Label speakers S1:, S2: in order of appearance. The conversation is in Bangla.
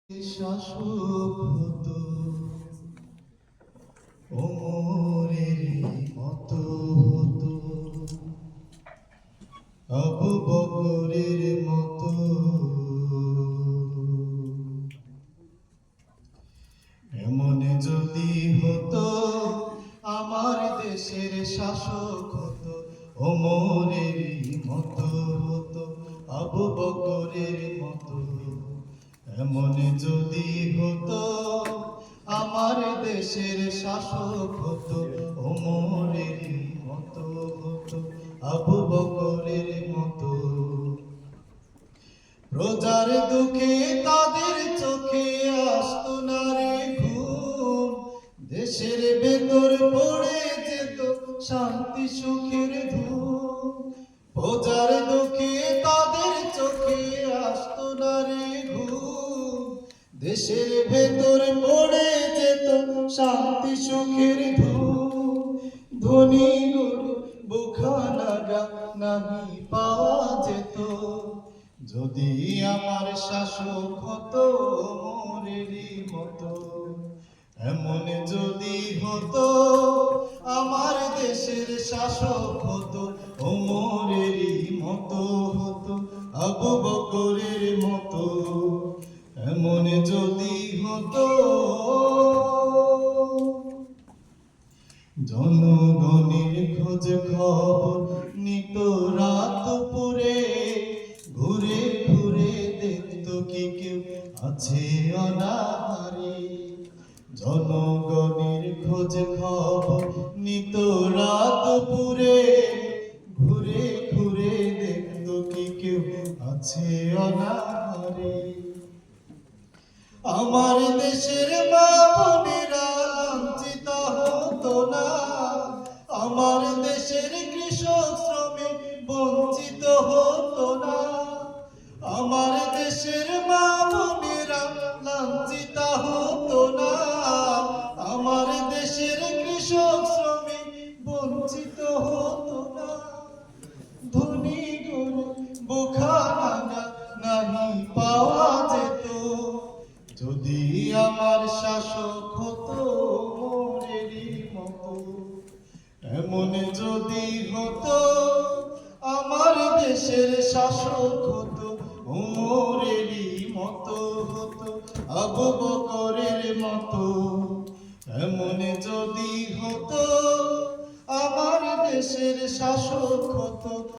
S1: শাসক হতো ওমরের মতো হতো, আবু বকরের মতো। এমন যদি হতো আমার দেশের শাসক হতো ওমরের মতো হতো, আবু বকরের মতো। এমন যদি হতো আমার দেশের শাসক হতো ওমরের মতো হতো, আবু বকরের মতো। প্রজার দুঃখে তাদের চোখে আসতো না রে ঘুম, দেশের ভেতর পড়ে যেত শান্তি সুখের ধূম। প্রজার দুঃখে তাদের চোখে আসতো না রে ঘুম, দেশের ভেতর পড়ে যেত শান্তি সুখের ধূম। ধনী গরিব বুখানাগা নাহি পাওয়া যেত যদি আমার শাসক হতো ওমরেরই মতো। এমন যদি হতো আমার দেশের শাসক হতো ওমরেরই মতো হতো, আবু বকরের মতো। এমন যদি হতো জনগণের খোঁজ খবর নিত রাত দুপুরে, ঘুরে ঘুরে দেখতো কি কেউ আছে অনাহারে। জনগণের খোঁজ খবর নিত রাত দুপুরে, ঘুরে ঘুরে দেখতো কি কেউ আছে অনাহারে। আমার দেশের মা বোনেরা লাঞ্ছিত হতো না, আমার দেশের কৃষক শ্রমিক বঞ্চিত হতো না। আমার দেশের মা বোনেরা লাঞ্ছিত হতো না, আমার দেশের কৃষক শ্রমিক বঞ্চিত হতো না। ধনী গরিব বুখানাগা নাহি পাওয়া যেত যদি আমার শাসক হতো ওমরেরই মতো। এমন যদি হতো আমার দেশের শাসক হতো ওমরেরই মতো হতো, আবু বকরের মতো। এমন